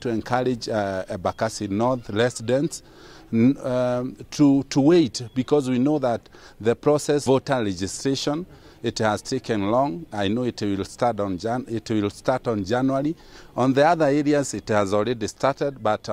to encourage Embakasi North residents to wait, because we know that the process voter registration, it has taken long. I know it will start on January. On the other areas, it has already started, but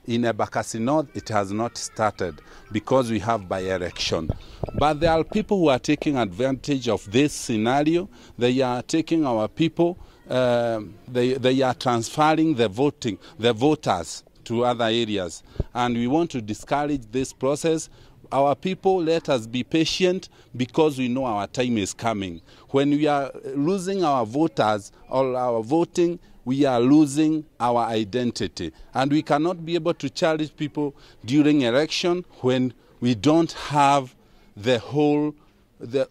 in Embakasi North, it has not started because we have by-election. But there are people who are taking advantage of this scenario. They are taking our people, they are transferring the voters to other areas. And we want to discourage this process. Our people, let us be patient, because we know our time is coming. When we are losing our voters or our voting, we are losing our identity. And we cannot be able to challenge people during election when we don't have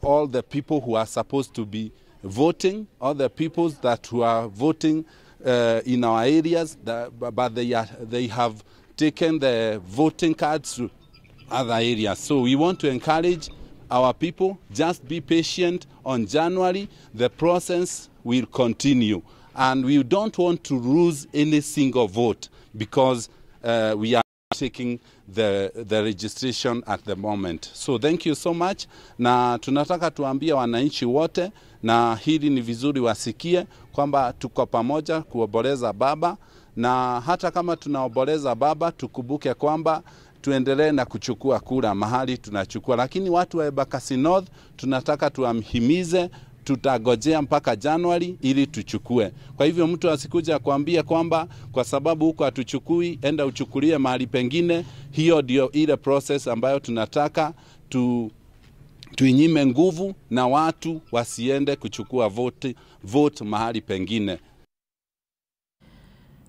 all the people who are supposed to be voting, all the people who are voting in our areas, but they have taken the voting cards to other areas. So we want to encourage our people, just be patient. On January, the process will continue. And we don't want to lose any single vote, because we are taking the registration at the moment. So thank you so much. Na tunataka tuambie wananchi wote, na hili ni vizuri wasikie, kwamba tuko pamoja kuomboleza baba, na hata kama tunaomboleza baba, tukumbuke kwamba tuendelee na kuchukua kura mahali tunachukua. Lakini watu wa Embakasi North tunataka tuamhimize, tutagojea mpaka Januari ili tuchukue. Kwa hivyo mtu asikuja kuambia kwamba kwa sababu huko hatuchukui, enda uchukulie mahali pengine. Hiyo ndio ile process ambayo tunataka tuinyime nguvu, na watu wasiende kuchukua vote mahali pengine.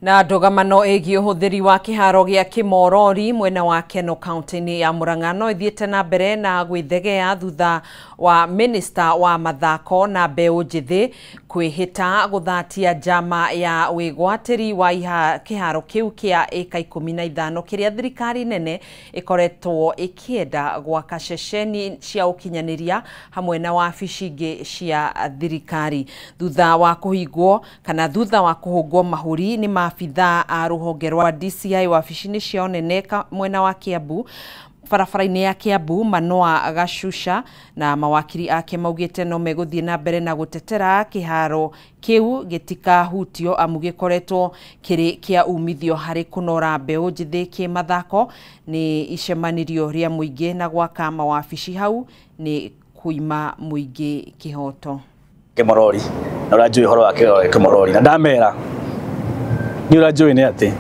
Na ndogamano ĩgiĩ ũhũthĩri wa kĩharo gĩa Kĩmorori mwena wa Keno kaunti-inĩ ya Murang'a no ĩthiĩte na mbere na gwĩthegea thutha wa minister wa mathako na mbeũ njĩthĩ kwĩhĩta gũthatia njama ya wĩgwatĩri wa kĩharo kĩu kĩa ĩka 15 kĩrĩa thirikari nene ĩkoretwo ĩkĩenda gwaka ceceni cia ũkinyanĩria hamwe na wabici ingĩ cia thirikari. Thutha wa kũhũngwo mahuri nĩ maabitha a rũhonge rwa DCI wabici-inĩ ciao nene mwena wa Kiambu, barabara-inĩ ya Kiambu, Manoa Gashusha, na mawakiri ake maugĩte no megũthiĩ na mbere na gũtetera kĩharo kĩu gĩtikahutio, amu gĩkoretwo kĩrĩ kĩa umithio harĩ kũnora mbeũ njĩthĩ kĩmathako. Nĩ icemanirio rĩa mũingĩ na gwaka mawabici hau nĩ kuima mũingĩ kĩhoto. Kĩmorori, na ũranjũĩ ũhoro wa Kĩmorori, na ndamera ni ũranjũĩ nĩ atĩ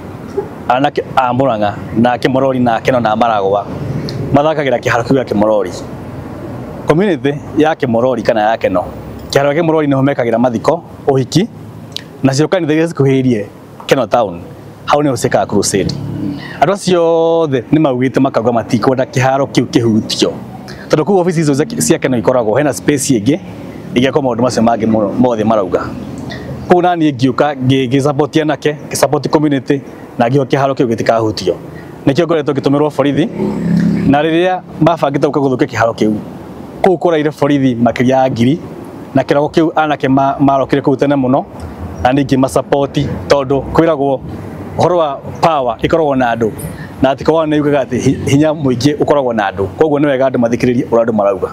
anake a Murang'a na Kĩmorori na Keno na Maragwa mathakagĩra kĩharo kĩu gĩa Kĩmorori. Community ya Kĩmorori kana ya Keno, kĩharo gĩa Kĩmorori nĩho mekagĩra mathiko, ũhiki, na cio kanitha iria cikuhĩrĩirie Keno town, hau nĩho ciĩkaga crusade. Andũ acio othe nĩ maugĩte makauga matikwenda kĩharo kĩu kĩhutio, tondũ kũu ofici icio cia Keno ikoragwo hena space ĩngĩ ĩgĩakwo maũndũ macio mangĩ mothe marauga. Kũu naniĩ ngĩũka ngĩsupport anake, ngĩsupport community, na ngĩoka kĩharo kĩu gĩtikahutio. Nĩkĩo ngoretwo ngĩtũmĩrwo borithi, na rĩrĩa mabangĩte gũka gũthũkia kĩharo kĩu, kũu kũraire borithi makĩria ya 1000, na kĩrago kĩu anake marokire kũu tene mũno, na ningĩ masupport, tondũ kwĩragwo ũhoro wa power ĩkoragwo na andũ, na atikowa nĩ yugaga atĩ hinya mũingĩ ũkoragwo na andũ. Koguo nĩ wega andũ mathikĩrĩrie ũrĩa andũ marauga.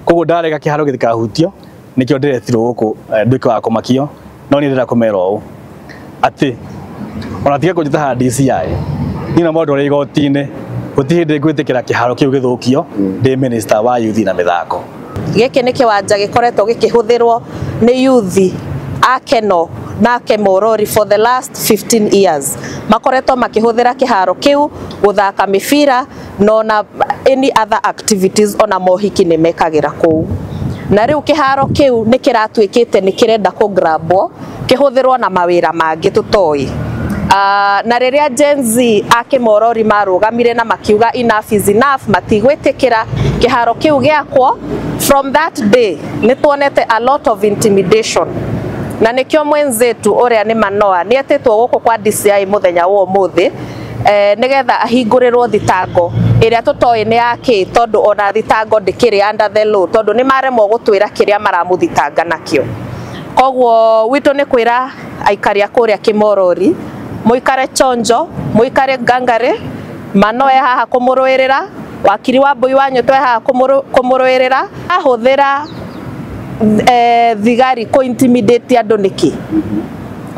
Koguo ndarega kĩharo gĩtikahutio, nĩkĩo ndĩretirwo gũkũ nduĩke wa kũmakio, no nĩ ndĩrenda kũmera ũũ atĩ ona tiga kũnjĩta haha DCI, niĩ na mũndũ ũrĩa igoti-inĩ gũtirĩ hĩndĩ ngwĩtĩkĩra kĩharo kĩu gĩthũkio ndĩ minister wa youth na mĩthako. Gĩkĩ nĩ kĩwanja gĩkoretwo gĩkĩhũthĩrwo nĩ youth a Keno na Kĩmorori for the last 15 years. Makoretwo makĩhũthĩra kĩharo kĩu gũthaka mĩbira na any other activities ona mohiki nĩ mekagĩra kũu. Na rĩu kĩharo kĩu nĩ kĩratuĩkĩte nĩ kĩrenda kũgrabwo kĩhũthĩrwo na mawĩra mangĩ tũtoĩ. Na rĩrĩa Gen Z a Kĩmorori marũgamire na makiuga enough is enough, matigwĩtĩkĩra kĩharo kĩu gĩakwo, from that day nĩ tuonete a lot of intimidation. Na nĩkĩo mwenzetu ũrĩa nĩ Manoa nĩ etĩtwo gũkũ kwa DCI mũthenya wa ũmũthĩ nĩgetha ahingũrĩrwo thitango ĩrĩa tũtoĩ nĩ yake, tondũ ona thitango ndĩkĩrĩ under the law, tondũ nĩ maremwo gũtwĩra kĩrĩa maramũthitanga nakĩo. Koguo witũ nĩ kwĩra aikari a kũrĩa Kĩmorori muikare chonjo muikare ngangari manoe haha kumuruirira wakiri wa mbui wanyu twe haha kumuruirira ahuthira thigari ku intimidate andu niki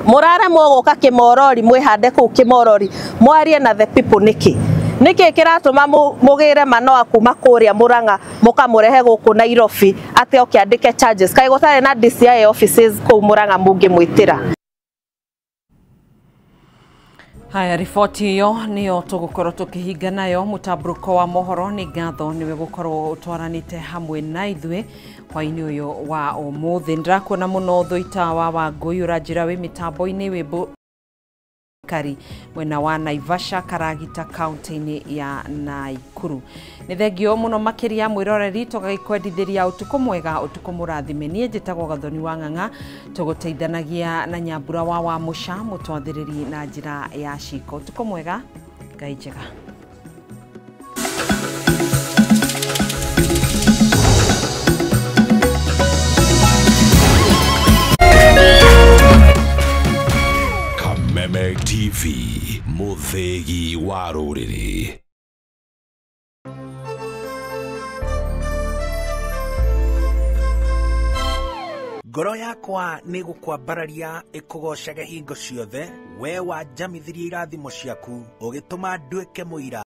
murare mwogoka Kimorori mwihande ku Kimorori mwarie na the people niki kiratuma mugire manoa kuma kuria Murang'a mukamurehe guku Nairobi ate okiandike charges kai gutare na DCI offices ku Murang'a mungimwitira. Haya, riboti hiyo niyo tugukorwo tukihinga nayo. Mutamburuko wa mohoro ni ngatho niwe gukorwo utwaranite hamwe na ithwe hwaini uyu wa umuthi. Ndirakuona muno thuita wa Wangui uranjira wi mitambo-ini wi kari mwena wa Naivasha Karagita kaunti-ini ya Naikuru. Ni thengio muno makiria mwiroreri tugagikwendithiria utuku mwega utuku murathime. Nie njitagwo Gathoni wa Ng'ang'a tuguteithanagia na Nyambura wa Musha mutwathiriri na njira ya ciko. Utuku mwega, Ngai njega. Kameme TV, muthegi wa ruriri. Ngoro yakwa nĩ gũkwambararia ĩkũgocage hingo ciothe we wanjamithirie irathimo ciaku ũgĩtũma nduĩke mũira.